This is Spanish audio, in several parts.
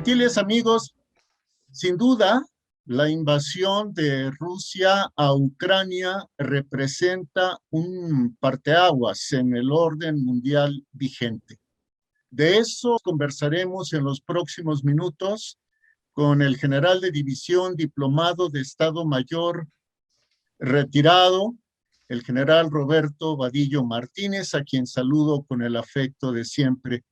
Gentiles amigos, sin duda, la invasión de Rusia a Ucrania representa un parteaguas en el orden mundial vigente. De eso conversaremos en los próximos minutos con el general de división diplomado de Estado Mayor retirado, el general Roberto Vadillo Martínez, a quien saludo con el afecto de siempre.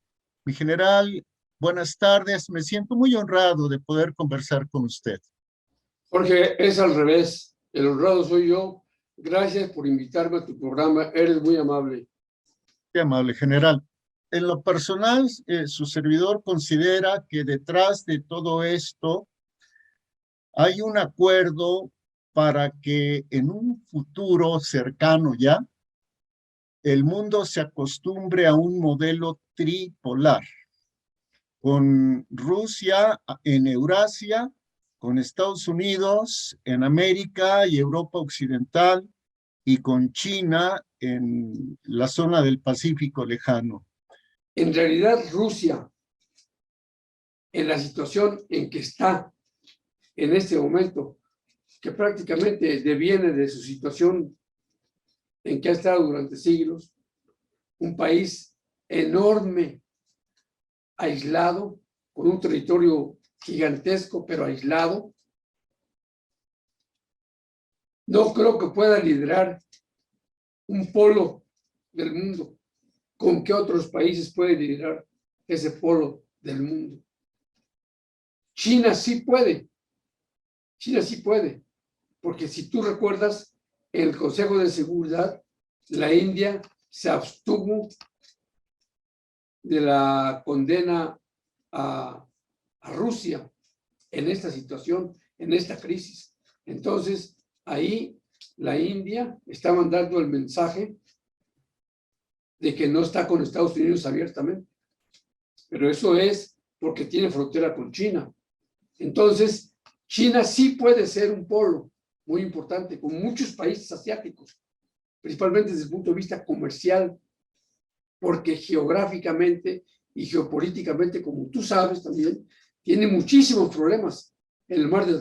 Mi general, buenas tardes. Me siento muy honrado de poder conversar con usted. Jorge, es al revés. El honrado soy yo. Gracias por invitarme a tu programa. Eres muy amable. Qué amable, general. En lo personal, su servidor considera que detrás de todo esto hay un acuerdo para que en un futuro cercano ya, el mundo se acostumbre a un modelo tripolar, con Rusia en Eurasia, con Estados Unidos en América y Europa Occidental, y con China en la zona del Pacífico lejano. En realidad, Rusia, en la situación en que está en este momento, que prácticamente deviene de su situación en que ha estado durante siglos, un país enorme, aislado, con un territorio gigantesco, pero aislado. No creo que pueda liderar un polo del mundo. ¿Con qué otros países puede liderar ese polo del mundo? China sí puede. China sí puede. Porque si tú recuerdas, en el Consejo de Seguridad, la India se abstuvo de la condena a Rusia en esta situación, en esta crisis. Entonces, ahí la India está mandando el mensaje de que no está con Estados Unidos abiertamente. Pero eso es porque tiene frontera con China. Entonces, China sí puede ser un polo muy importante con muchos países asiáticos, principalmente desde el punto de vista comercial, porque geográficamente y geopolíticamente, como tú sabes también, tiene muchísimos problemas en el mar de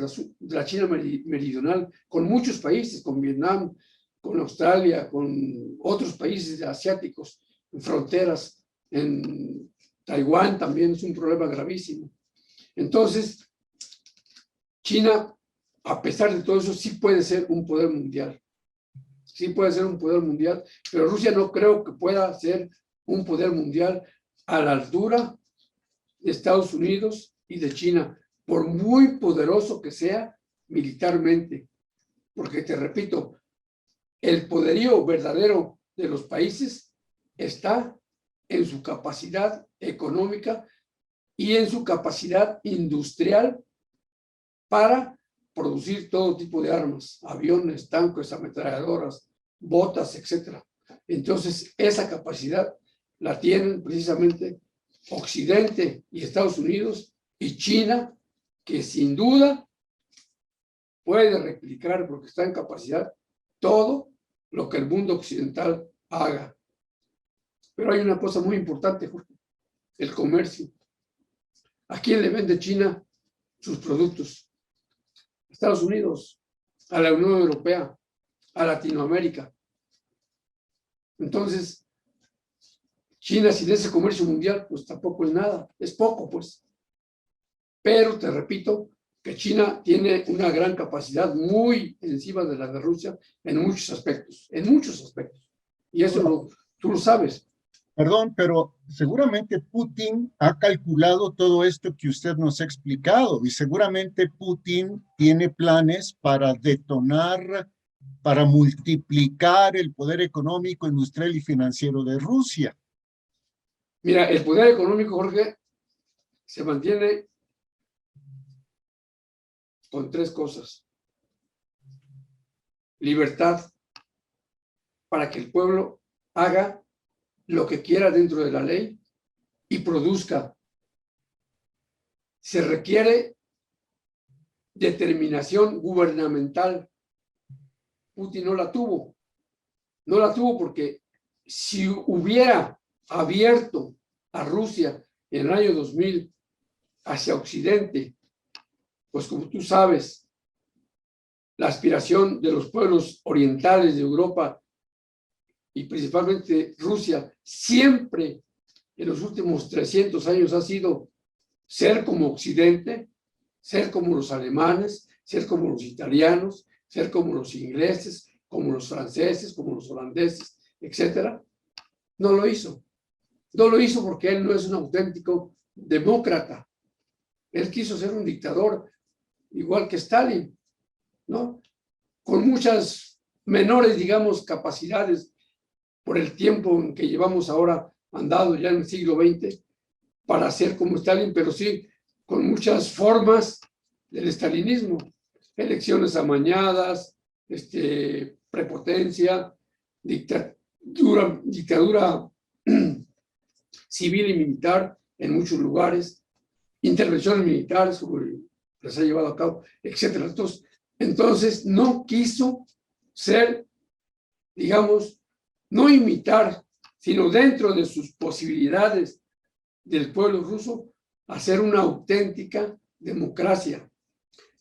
la China meridional, con muchos países, con Vietnam, con Australia, con otros países asiáticos, en fronteras, en Taiwán también es un problema gravísimo. Entonces, China, a pesar de todo eso, sí puede ser un poder mundial. Sí puede ser un poder mundial, pero Rusia no creo que pueda ser un poder mundial a la altura de Estados Unidos y de China, por muy poderoso que sea militarmente. Porque te repito, el poderío verdadero de los países está en su capacidad económica y en su capacidad industrial para producir todo tipo de armas, aviones, tanques, ametralladoras, botas, etc. Entonces, esa capacidad la tienen precisamente Occidente y Estados Unidos y China, que sin duda puede replicar, porque está en capacidad, todo lo que el mundo occidental haga. Pero hay una cosa muy importante, Jorge: el comercio. ¿A quién le vende China sus productos? Estados Unidos, a la Unión Europea, a Latinoamérica. Entonces, China sin ese comercio mundial, pues tampoco es nada, es poco, pues. Pero te repito que China tiene una gran capacidad muy encima de la de Rusia en muchos aspectos, Y eso tú lo sabes. Perdón, pero seguramente Putin ha calculado todo esto que usted nos ha explicado, y seguramente Putin tiene planes para detonar, para multiplicar el poder económico, industrial y financiero de Rusia. Mira, el poder económico, Jorge, se mantiene con tres cosas: libertad, para que el pueblo haga lo que quiera dentro de la ley y produzca. Se requiere determinación gubernamental. Putin no la tuvo. No la tuvo porque si hubiera abierto a Rusia en el año 2000 hacia Occidente, pues como tú sabes, la aspiración de los pueblos orientales de Europa y principalmente Rusia, siempre en los últimos 300 años ha sido ser como Occidente, ser como los alemanes, ser como los italianos, ser como los ingleses, como los franceses, como los holandeses, etcétera. No lo hizo. No lo hizo porque él no es un auténtico demócrata. Él quiso ser un dictador, igual que Stalin, ¿no? Con muchas menores, digamos, capacidades por el tiempo en que llevamos ahora andado ya en el siglo XX para ser como Stalin, pero sí con muchas formas del stalinismo, elecciones amañadas, prepotencia, dictadura civil y militar en muchos lugares, intervenciones militares como las ha llevado a cabo, etcétera. Entonces no quiso ser, digamos, no imitar, sino dentro de sus posibilidades del pueblo ruso, hacer una auténtica democracia.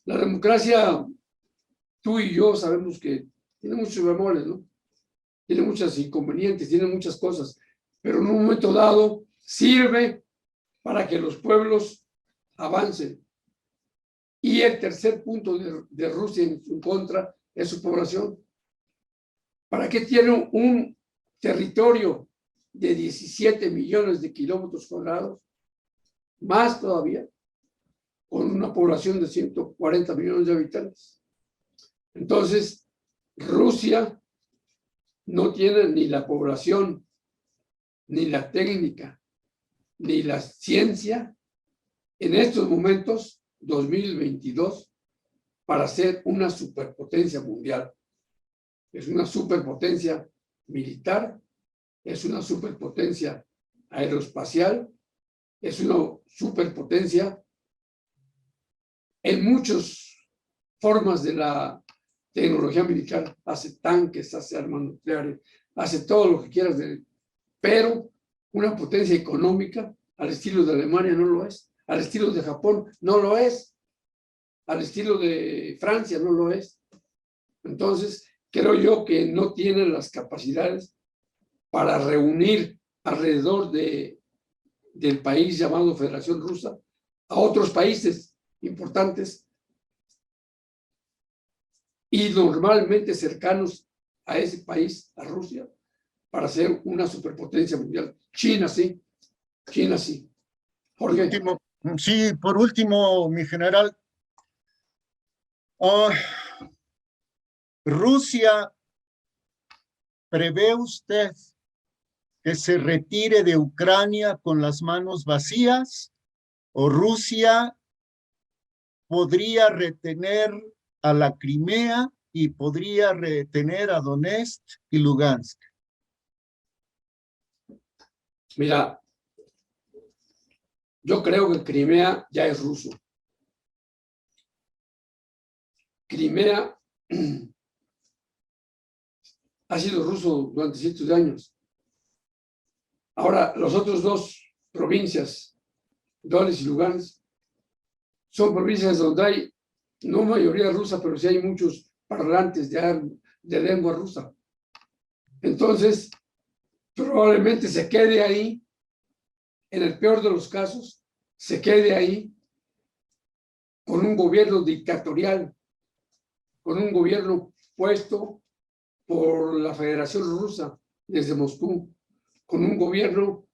La democracia, tú y yo sabemos que tiene muchos bemoles, ¿no? Tiene muchos inconvenientes, tiene muchas cosas, pero en un momento dado sirve para que los pueblos avancen. Y el tercer punto de Rusia en su contra es su población. ¿Para qué tiene un territorio de 17 millones de kilómetros cuadrados? Más todavía, con una población de 140 millones de habitantes. Entonces, Rusia no tiene ni la población, ni la técnica, ni la ciencia en estos momentos, 2022, para ser una superpotencia mundial. Es una superpotencia militar, es una superpotencia aeroespacial, es una superpotencia en muchas formas de la tecnología militar. Hace tanques, hace armas nucleares, hace todo lo que quieras, pero una potencia económica al estilo de Alemania no lo es, al estilo de Japón no lo es, al estilo de Francia no lo es. Entonces, creo yo que no tienen las capacidades para reunir alrededor del país llamado Federación Rusa a otros países importantes y normalmente cercanos a ese país, a Rusia, para ser una superpotencia mundial. China sí, China sí. Jorge. Sí, por último, mi general, Rusia, ¿prevé usted que se retire de Ucrania con las manos vacías? ¿O Rusia podría retener a la Crimea y podría retener a Donetsk y Lugansk? Mira, yo creo que Crimea ya es ruso. Crimea ha sido ruso durante cientos de años. Ahora, los otros dos provincias, Donetsk y Lugansk, son provincias donde hay no mayoría rusa, pero sí hay muchos parlantes de lengua rusa. Entonces, probablemente se quede ahí, en el peor de los casos, se quede ahí con un gobierno dictatorial, con un gobierno puesto por la Federación Rusa desde Moscú, con un gobierno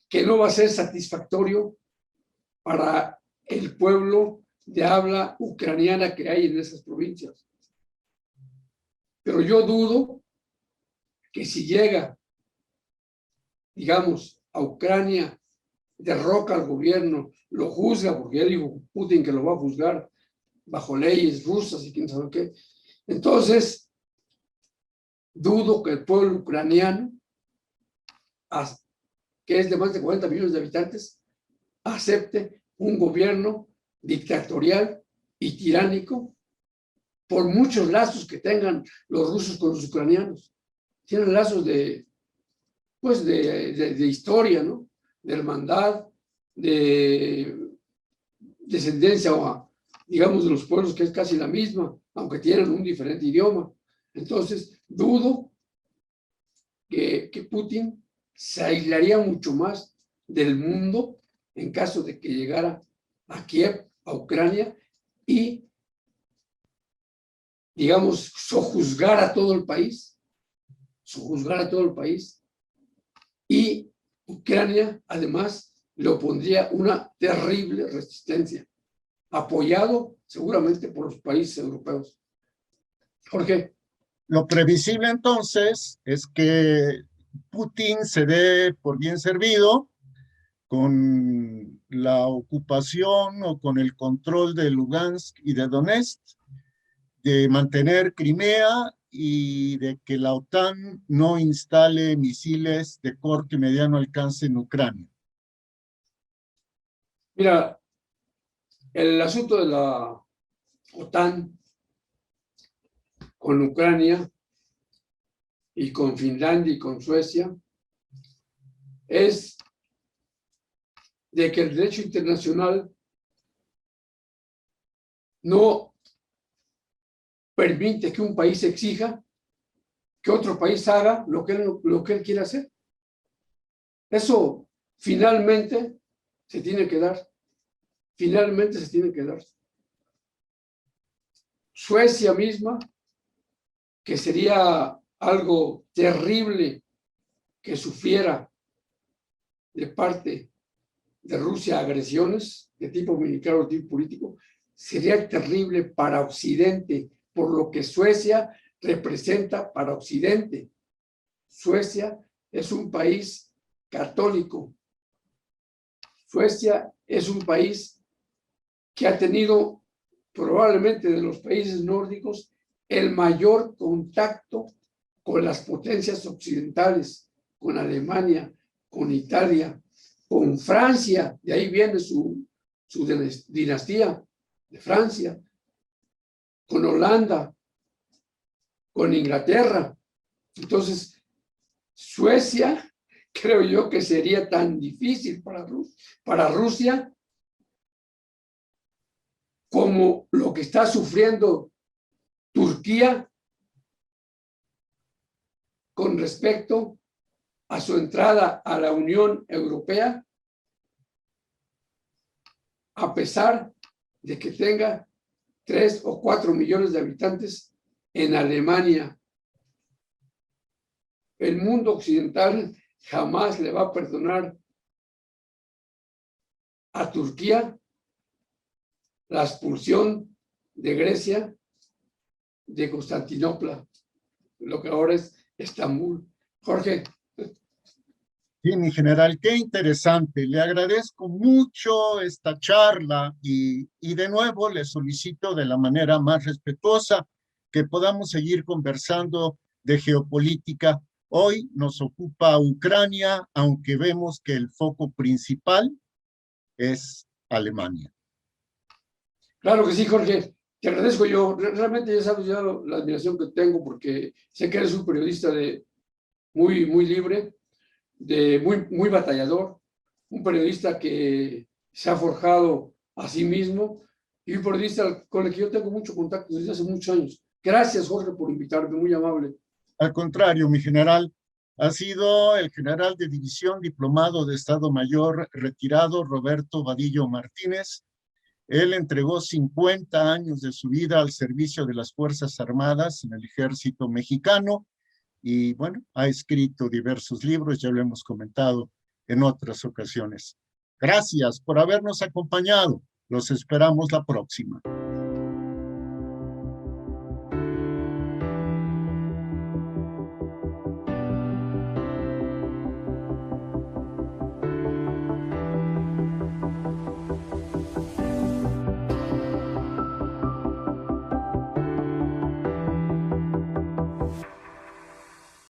que no va a ser satisfactorio para el pueblo de habla ucraniana que hay en esas provincias. Pero yo dudo que si llega, digamos, a Ucrania, derroca al gobierno, lo juzga, porque ya dijo Putin que lo va a juzgar bajo leyes rusas y quién sabe qué. Entonces, dudo que el pueblo ucraniano, que es de más de 40 millones de habitantes, acepte un gobierno dictatorial y tiránico por muchos lazos que tengan los rusos con los ucranianos. Tienen lazos de historia, ¿no? De hermandad, de descendencia digamos, de los pueblos que es casi la misma, aunque tienen un diferente idioma. Entonces, dudo que Putin se aislaría mucho más del mundo en caso de que llegara a Kiev, a Ucrania, y, digamos, sojuzgar a todo el país, y Ucrania, además, le opondría una terrible resistencia, apoyado seguramente por los países europeos. Jorge. Lo previsible entonces es que Putin se dé por bien servido con la ocupación o con el control de Lugansk y de Donetsk, de mantener Crimea y de que la OTAN no instale misiles de corto y mediano alcance en Ucrania. Mira, el asunto de la OTAN con Ucrania y con Finlandia y con Suecia es de que el derecho internacional no permite que un país exija que otro país haga lo que él quiere hacer. Eso finalmente se tiene que dar. Finalmente se tiene que dar. Suecia misma, que sería algo terrible que sufriera de parte de Rusia agresiones de tipo militar o de tipo político, sería terrible para Occidente, por lo que Suecia representa para Occidente. Suecia es un país católico. Suecia es un país que ha tenido, probablemente de los países nórdicos, el mayor contacto con las potencias occidentales, con Alemania, con Italia, con Francia, de ahí viene su dinastía de Francia, con Holanda, con Inglaterra. Entonces, Suecia, creo yo que sería tan difícil para Rusia como lo que está sufriendo Turquía con respecto a su entrada a la Unión Europea, a pesar de que tenga 3 o 4 millones de habitantes en Alemania. El mundo occidental jamás le va a perdonar a Turquía la expulsión de Grecia de Constantinopla, lo que ahora es Estambul. Jorge. Sí, mi general, qué interesante. Le agradezco mucho esta charla y de nuevo le solicito de la manera más respetuosa que podamos seguir conversando de geopolítica. Hoy nos ocupa Ucrania, aunque vemos que el foco principal es Alemania. Claro que sí, Jorge. Te agradezco yo. Realmente ya sabes ya la admiración que tengo porque sé que eres un periodista muy libre, muy batallador, un periodista que se ha forjado a sí mismo y un periodista con el que yo tengo mucho contacto desde hace muchos años. Gracias, Jorge, por invitarme, muy amable. Al contrario, mi general, ha sido el general de división diplomado de Estado Mayor retirado Roberto Vadillo Martínez. Él entregó 50 años de su vida al servicio de las Fuerzas Armadas en el Ejército Mexicano y, bueno, ha escrito diversos libros, ya lo hemos comentado en otras ocasiones. Gracias por habernos acompañado. Los esperamos la próxima.